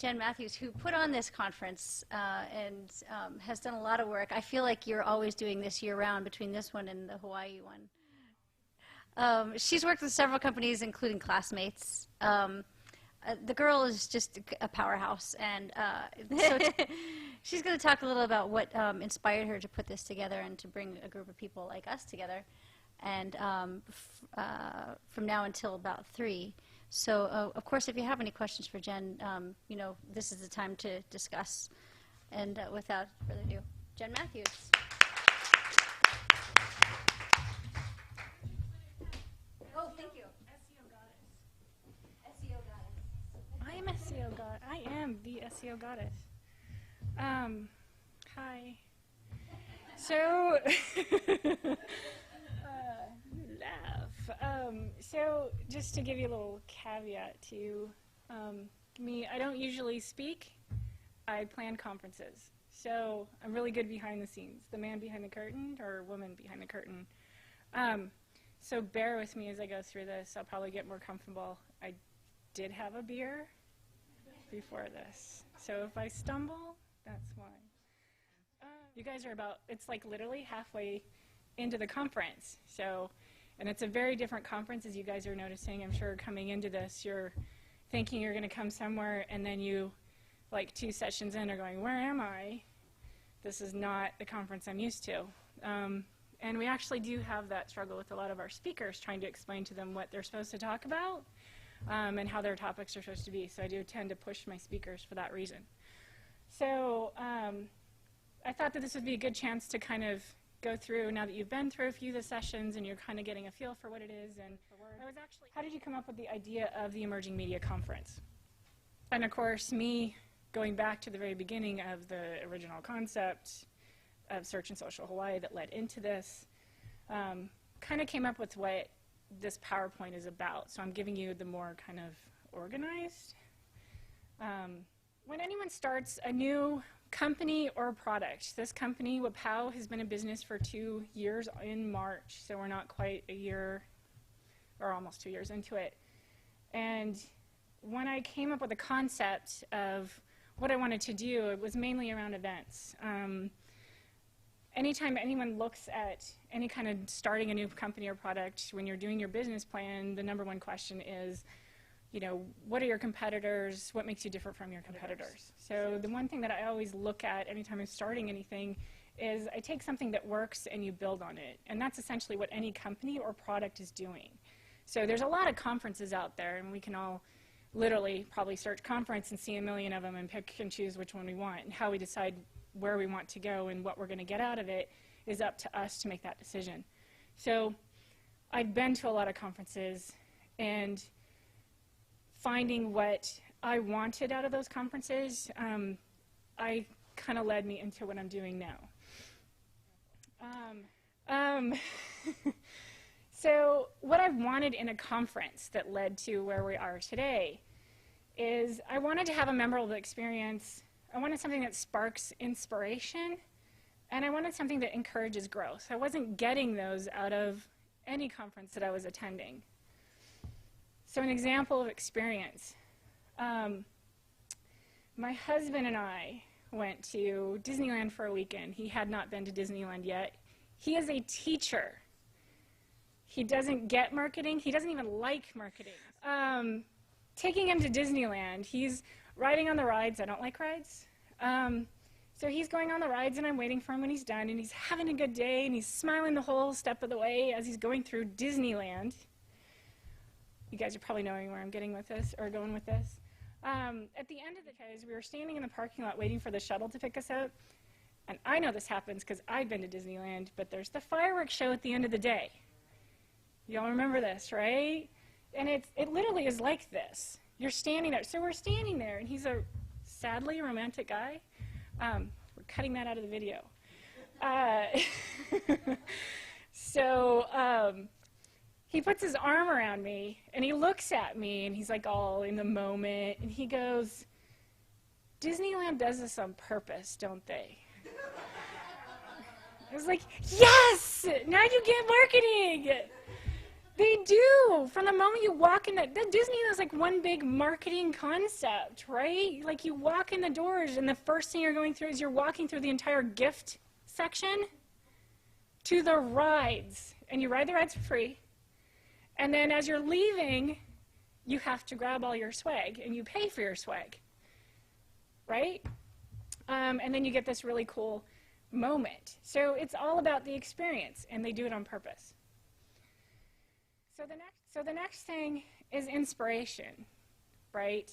Jenn Mathews, who put on this conference and has done a lot of work. I feel like you're always doing this year-round between this one and the Hawaii one. She's worked with several companies, including Classmates. The girl is just a powerhouse, and so she's going to talk a little about what inspired her to put this together and to bring a group of people like us together, and from now until about 3. So, of course, if you have any questions for Jenn, you know, this is the time to discuss. And without further ado, Jenn Mathews. Oh, thank you. SEOGoddess. SEOGoddess. I am SEO God. I am the SEO goddess. Hi. So, laugh. So, just to give you a little caveat to me, I don't usually speak. I plan conferences. So, I'm really good behind the scenes, the man behind the curtain or woman behind the curtain. So, bear with me as I go through this. I'll probably get more comfortable. I did have a beer before this. So, if I stumble, that's why. You guys are about, it's like literally halfway into the conference. So, and it's a very different conference, as you guys are noticing. I'm sure coming into this, you're thinking you're going to come somewhere, and then you, like 2 sessions in, are going, where am I? This is not the conference I'm used to. And we actually do have that struggle with a lot of our speakers, trying to explain to them what they're supposed to talk about and how their topics are supposed to be. So I do tend to push my speakers for that reason. So I thought that this would be a good chance to kind of go through, now that you've been through a few of the sessions and you're kind of getting a feel for what it is. And I was actually, how did you come up with the idea of the Emerging Media Conference? And of course, me going back to the very beginning of the original concept of Search and Social Hawaii that led into this, kind of came up with what this PowerPoint is about. So I'm giving you the more kind of organized. When anyone starts a new company or product, this company, Wappow, has been in business for 2 years in March, so we're not quite a year, or almost 2 years into it. And when I came up with the concept of what I wanted to do, it was mainly around events. Anytime anyone looks at any kind of starting a new company or product, when you're doing your business plan, the #1 question is, you know, what are your competitors? What makes you different from your competitors? So the one thing that I always look at anytime I'm starting anything is I take something that works and you build on it. And that's essentially what any company or product is doing. So there's a lot of conferences out there, and we can all literally probably search conference and see a million of them and pick and choose which one we want. And how we decide where we want to go and what we're going to get out of it is up to us to make that decision. So I've been to a lot of conferences, and finding what I wanted out of those conferences, I kind of led me into what I'm doing now. So what I wanted in a conference that led to where we are today is I wanted to have a memorable experience. I wanted something that sparks inspiration, and I wanted something that encourages growth. I wasn't getting those out of any conference that I was attending. So an example of experience. My husband and I went to Disneyland for a weekend. He had not been to Disneyland yet. He is a teacher. He doesn't get marketing. He doesn't even like marketing. Taking him to Disneyland, he's riding on the rides. I don't like rides. So he's going on the rides, and I'm waiting for him when he's done, and he's having a good day, and he's smiling the whole step of the way as he's going through Disneyland. You guys are probably knowing where I'm getting with this, or going with this. At the end of the day, we were standing in the parking lot waiting for the shuttle to pick us up, and I know this happens because I've been to Disneyland, but there's the fireworks show at the end of the day. Y'all remember this, right? And it literally is like this. You're standing there. So we're standing there, and he's a sadly romantic guy. We're cutting that out of the video. He puts his arm around me, and he looks at me, and he's like all in the moment, and he goes, Disneyland does this on purpose, don't they? I was like, yes! Now you get marketing! They do. From the moment you walk in, Disney is like one big marketing concept, right? Like you walk in the doors and the first thing you're going through is you're walking through the entire gift section to the rides. And you ride the rides for free. And then as you're leaving, you have to grab all your swag and you pay for your swag, right? And then you get this really cool moment. So it's all about the experience, and they do it on purpose. So the next thing is inspiration, right?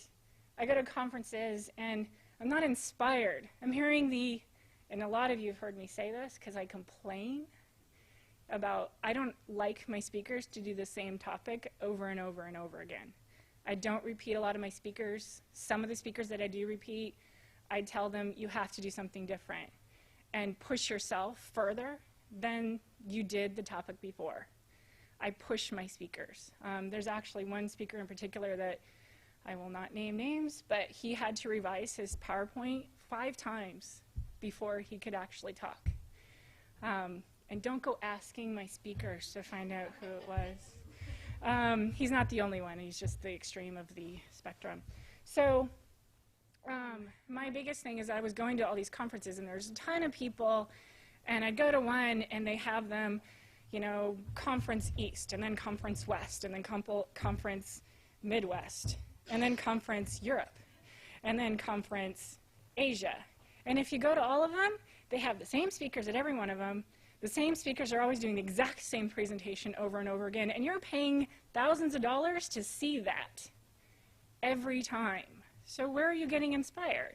I go to conferences and I'm not inspired. I'm hearing and a lot of you have heard me say this because I complain about, I don't like my speakers to do the same topic over and over and over again. I don't repeat a lot of my speakers. Some of the speakers that I do repeat, I tell them you have to do something different and push yourself further than you did the topic before. I push my speakers. There's actually one speaker in particular that I will not name names, but he had to revise his PowerPoint 5 times before he could actually talk. And don't go asking my speakers to find out who it was. He's not the only one. He's just the extreme of the spectrum. So my biggest thing is I was going to all these conferences, and there's a ton of people, and I'd go to one, and they have them, you know, Conference East, and then Conference West, and then Conference Midwest, and then Conference Europe, and then Conference Asia. And if you go to all of them, they have the same speakers at every one of them. The same speakers are always doing the exact same presentation over and over again, and you're paying thousands of dollars to see that every time. So where are you getting inspired?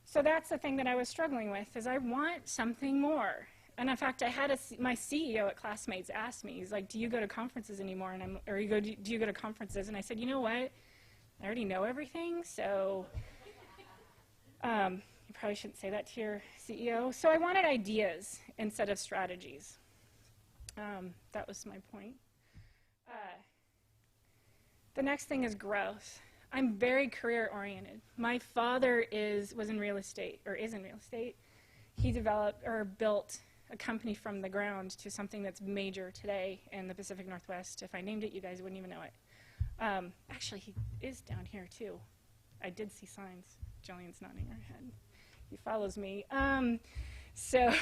So that's the thing that I was struggling with, is I want something more. And in fact, I had my CEO at Classmates ask me, he's like, do you go to conferences anymore? And do you go to conferences? And I said, you know what? I already know everything, so you probably shouldn't say that to your CEO. So I wanted ideas instead of strategies. That was my point. The next thing is growth. I'm very career-oriented. My father was in real estate, or is in real estate. He developed or built a company from the ground to something that's major today in the Pacific Northwest. If I named it, you guys wouldn't even know it. Actually, he is down here, too. I did see signs. Jillian's nodding her head. He follows me. So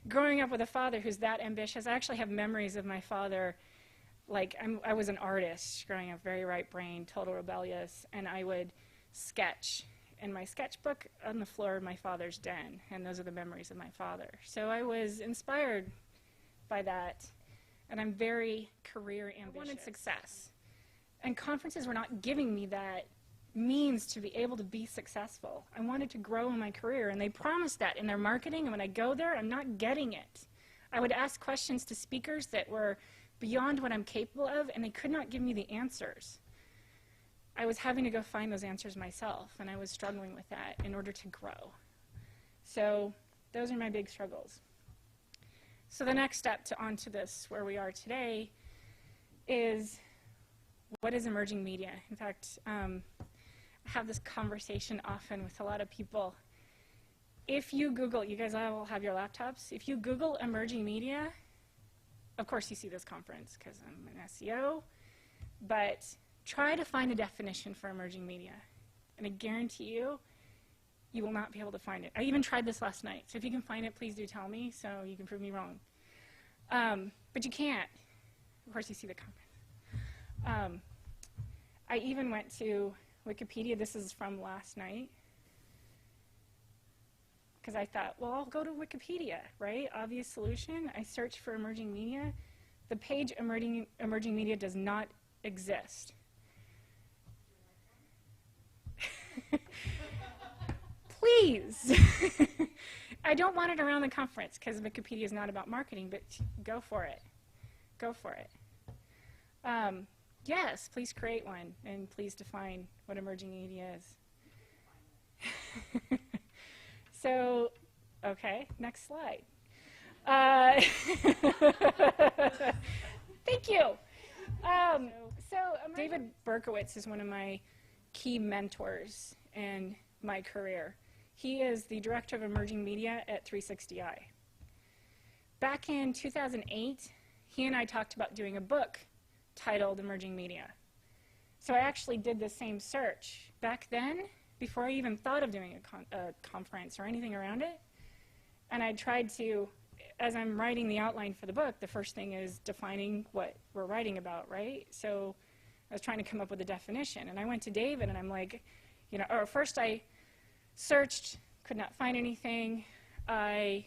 growing up with a father who's that ambitious, I actually have memories of my father. Like, I was an artist growing up, very right brain, total rebellious, and I would sketch in my sketchbook on the floor of my father's den, and those are the memories of my father. So I was inspired by that, and I'm very career ambitious. I wanted success, and conferences were not giving me that means to be able to be successful. I wanted to grow in my career, and they promised that in their marketing, and when I go there, I'm not getting it. I would ask questions to speakers that were beyond what I'm capable of, and they could not give me the answers. I was having to go find those answers myself, and I was struggling with that in order to grow. So those are my big struggles. So the next step onto this, where we are today, is what is emerging media? In fact, I have this conversation often with a lot of people. If you Google, you guys all have your laptops, if you Google emerging media, of course you see this conference because I'm an SEO, but try to find a definition for emerging media. And I guarantee you, you will not be able to find it. I even tried this last night, so if you can find it, please do tell me so you can prove me wrong. But you can't. Of course you see the conference. I even went to Wikipedia. This is from last night. Because I thought, well, I'll go to Wikipedia, right? Obvious solution. I searched for emerging media. The page emerging media does not exist. Please. I don't want it around the conference because Wikipedia is not about marketing, but go for it. Go for it. Yes, please create one, and please define what emerging media is. So, okay, next slide. Thank you. David Berkowitz is one of my key mentors in my career. He is the director of emerging media at 360i. Back in 2008, he and I talked about doing a book titled Emerging Media. So I actually did the same search back then, before I even thought of doing a conference or anything around it. And I tried to, as I'm writing the outline for the book, the first thing is defining what we're writing about, right? So I was trying to come up with a definition. And I went to David and I'm like, or first I searched, could not find anything. I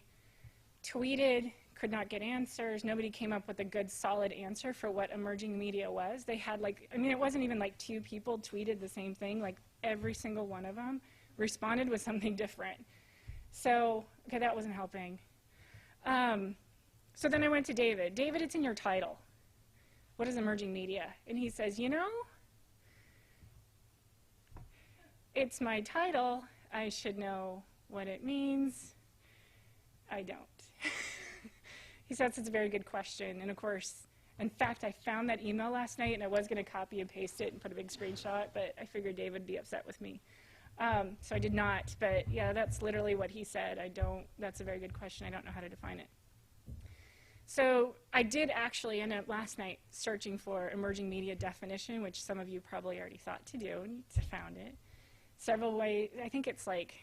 tweeted, could not get answers. Nobody came up with a good, solid answer for what emerging media was. They had it wasn't even like 2 people tweeted the same thing. Like every single one of them responded with something different. So, okay, that wasn't helping. So then I went to David. David, it's in your title. What is emerging media? And he says, it's my title. I should know what it means. I don't. He says it's a very good question. And of course, in fact, I found that email last night and I was going to copy and paste it and put a big screenshot, but I figured David would be upset with me. So I did not, but yeah, that's literally what he said. That's a very good question. I don't know how to define it. So I did actually end up last night searching for emerging media definition, which some of you probably already thought to do, and found it. Several ways, I think it's like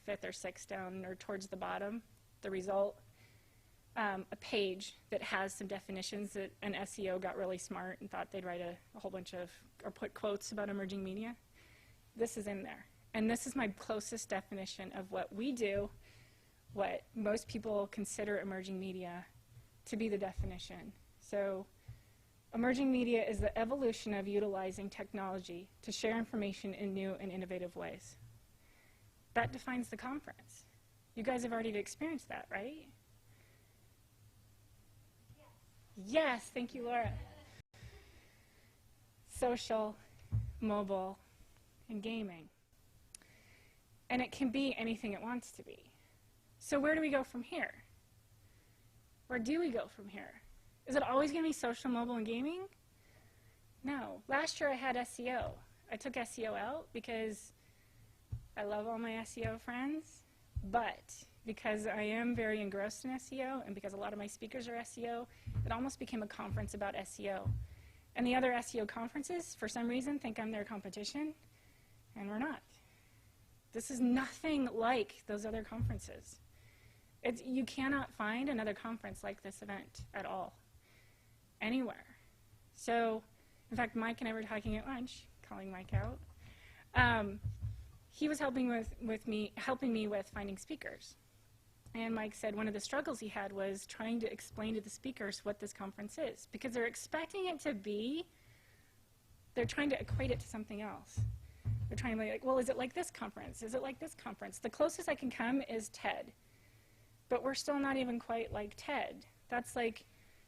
5th or 6th down or towards the bottom, the result. A page that has some definitions that an SEO got really smart and thought they'd write a whole bunch of, or put quotes about emerging media. This is in there. And this is my closest definition of what we do, what most people consider emerging media to be the definition. So emerging media is the evolution of utilizing technology to share information in new and innovative ways. That defines the conference. You guys have already experienced that, right? Yes, thank you, Laura. Social, mobile, and gaming. And it can be anything it wants to be. So where do we go from here? Where do we go from here? Is it always going to be social, mobile, and gaming? No. Last year I had SEO. I took SEO out because I love all my SEO friends, but because I am very engrossed in SEO and because a lot of my speakers are SEO, it almost became a conference about SEO. And the other SEO conferences, for some reason, think I'm their competition, and we're not. This is nothing like those other conferences. You cannot find another conference like this event at all, anywhere. So, in fact, Mike and I were talking at lunch, calling Mike out. He was helping me with finding speakers. And Mike said one of the struggles he had was trying to explain to the speakers what this conference is, because they're expecting it to be, they're trying to equate it to something else. They're trying to be like, well, is it like this conference? Is it like this conference? The closest I can come is TED. But we're still not even quite like TED. That's like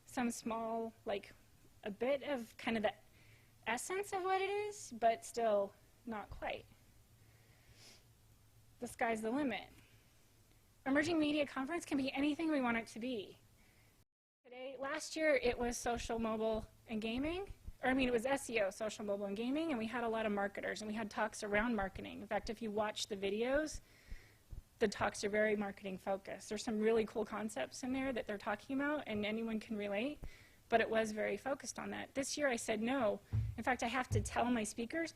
some small, like a bit of kind of the essence of what it is, but still not quite. The sky's the limit. Emerging Media Conference can be anything we want it to be. Last year it was social, mobile, and gaming. It was SEO, social, mobile, and gaming, and we had a lot of marketers, and we had talks around marketing. In fact, if you watch the videos, the talks are very marketing focused. There's some really cool concepts in there that they're talking about, and anyone can relate, but it was very focused on that. This year I said no. In fact, I have to tell my speakers,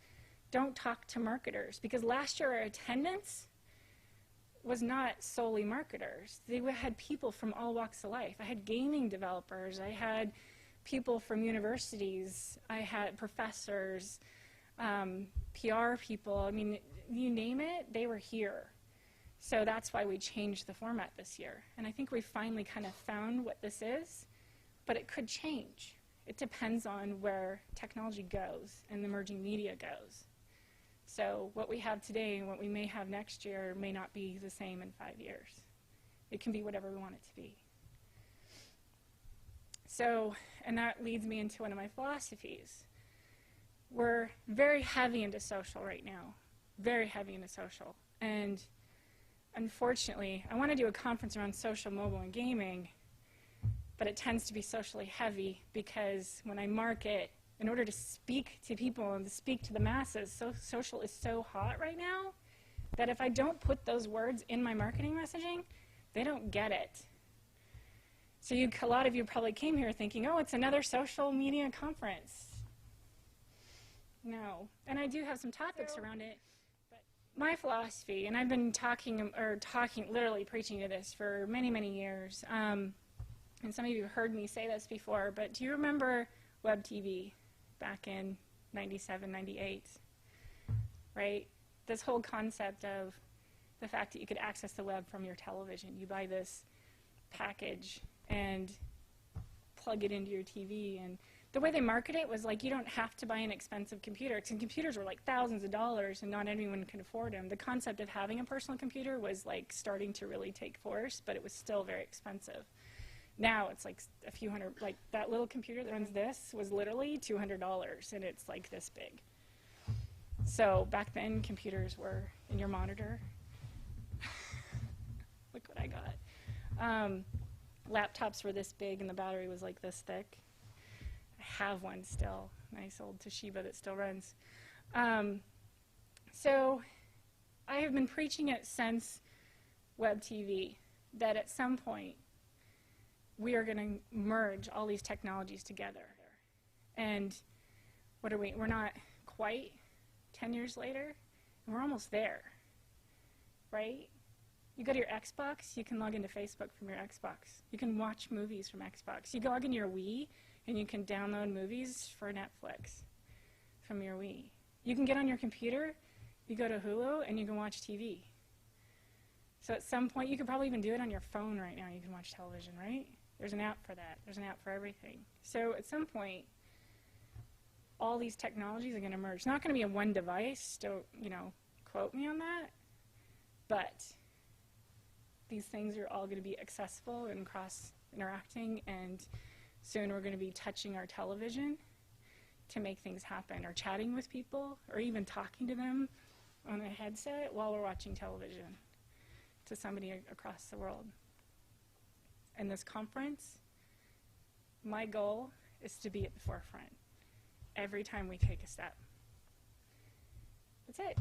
don't talk to marketers, because last year our attendance was not solely marketers. They had people from all walks of life. I had gaming developers. I had people from universities. I had professors, PR people. You name it, they were here. So that's why we changed the format this year. And I think we finally kind of found what this is, but it could change. It depends on where technology goes and the emerging media goes. So what we have today and what we may have next year may not be the same in 5 years. It can be whatever we want it to be. So, and that leads me into one of my philosophies. We're very heavy into social right now, very heavy into social. And unfortunately, I want to do a conference around social, mobile, and gaming, but it tends to be socially heavy because when I market, in order to speak to people and to speak to the masses, social is so hot right now that if I don't put those words in my marketing messaging, they don't get it. So a lot of you probably came here thinking, oh, it's another social media conference. No. And I do have some topics around it. But my philosophy, and I've been literally preaching to this for many, many years. And some of you have heard me say this before, but do you remember web TV back in 97, 98? Right? This whole concept of the fact that you could access the web from your television. You buy this package and plug it into your TV, and the way they market it was like you don't have to buy an expensive computer, because computers were like thousands of dollars and not anyone could afford them. The concept of having a personal computer was like starting to really take force, but it was still very expensive. Now it's like a few hundred, like that little computer that runs this was literally $200, and it's like this big. So back then computers were in your monitor. Look what I got. Laptops were this big and the battery was like this thick. I have one still, nice old Toshiba that still runs. So I have been preaching it since web TV, that at some point we are going to merge all these technologies together. And what are we? We're not quite 10 years later, and we're almost there, right? You go to your Xbox, you can log into Facebook from your Xbox. You can watch movies from Xbox. You log into your Wii, and you can download movies for Netflix from your Wii. You can get on your computer, you go to Hulu, and you can watch TV. So at some point, you could probably even do it on your phone right now. You can watch television, right? There's an app for that. There's an app for everything. So at some point, all these technologies are going to merge. It's not going to be in one device. Don't, quote me on that. But these things are all going to be accessible and cross-interacting, and soon we're going to be touching our television to make things happen, or chatting with people, or even talking to them on a headset while we're watching television to somebody across the world. And this conference, my goal is to be at the forefront every time we take a step. That's it.